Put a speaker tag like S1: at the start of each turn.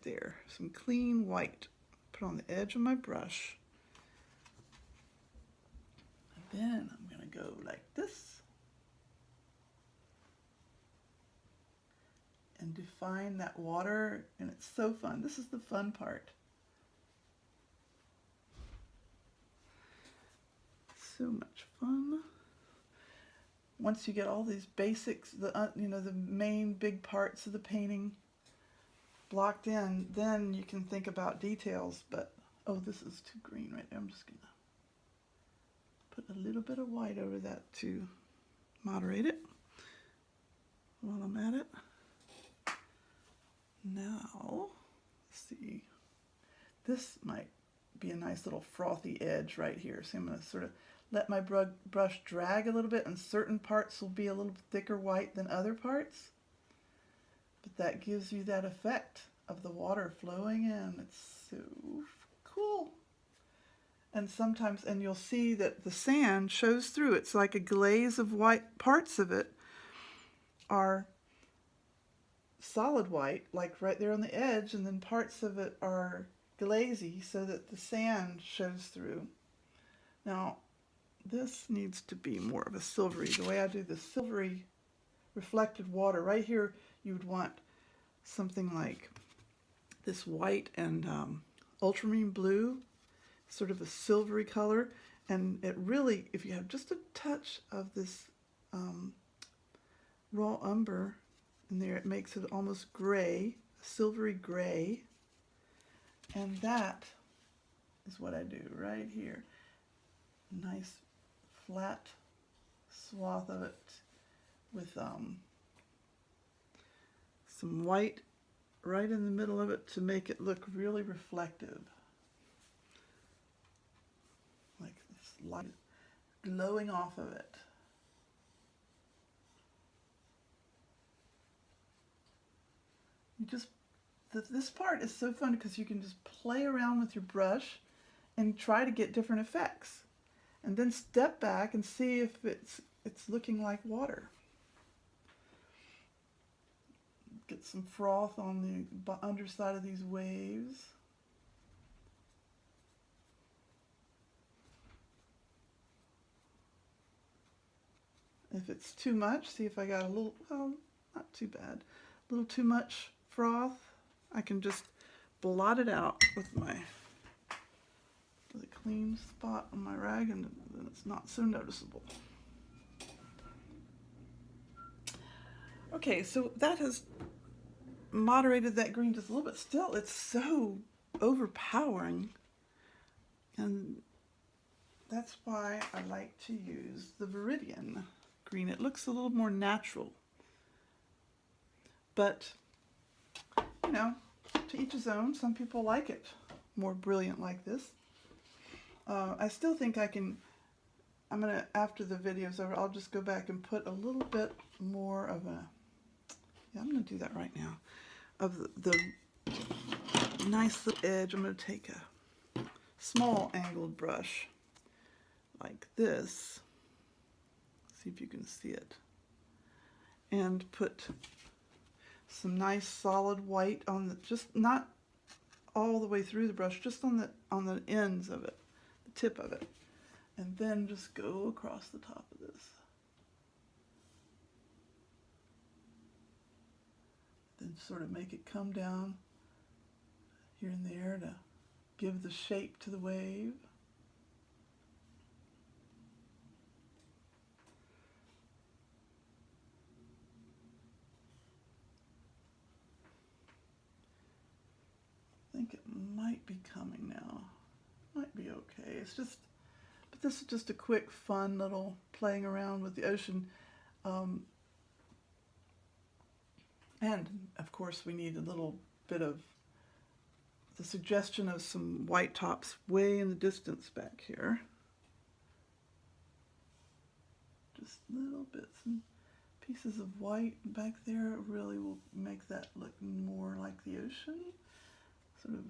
S1: there, some clean white. Put on the edge of my brush. And then I'm going to go like this and define that water, and it's so fun. This is the fun part. So much fun. Once you get all these basics, the main big parts of the painting blocked in, then you can think about details. But oh, this is too green right there. I'm just gonna put a little bit of white over that to moderate it while I'm at it. Now, let's see, this might be a nice little frothy edge right here. So I'm going to sort of let my brush drag a little bit, and certain parts will be a little thicker white than other parts. But that gives you that effect of the water flowing in. It's so cool. And sometimes, and you'll see that the sand shows through. It's like a glaze of white. Parts of it are solid white, like right there on the edge, and then parts of it are glazy so that the sand shows through. Now, this needs to be more of a silvery. The way I do the silvery reflected water, right here you would want something like this white and ultramarine blue, sort of a silvery color. And it really, if you have just a touch of this raw umber in there, it makes it almost gray, silvery gray. And that is what I do right here. Nice flat swath of it with some white right in the middle of it to make it look really reflective. Like this light glowing off of it. You just, this part is so fun because you can just play around with your brush and try to get different effects. And then step back and see if it's looking like water. Get some froth on the underside of these waves. If it's too much, see if I got a little, well, not too bad, a little too much froth, I can just blot it out with a clean spot on my rag, and then it's not so noticeable. Okay, so that has moderated that green just a little bit. Still, it's so overpowering, and that's why I like to use the Viridian green. It looks a little more natural, but you know, to each his own. Some people like it more brilliant like this. I still think I can, I'm gonna, after the video's over, I'll just go back and put a little bit more of a, yeah, I'm gonna do that right now, of the nice little edge. I'm gonna take a small angled brush like this, see if you can see it, and put some nice solid white on the, just not all the way through the brush, just on the ends of it, the tip of it, and then just go across the top of this. Then sort of make it come down here and there to give the shape to the wave. I think it might be coming now. Might be okay. It's just, but this is just a quick, fun little playing around with the ocean. And of course, we need a little bit of the suggestion of some white tops way in the distance back here. Just little bits and pieces of white back there really will make that look more like the ocean. Sort of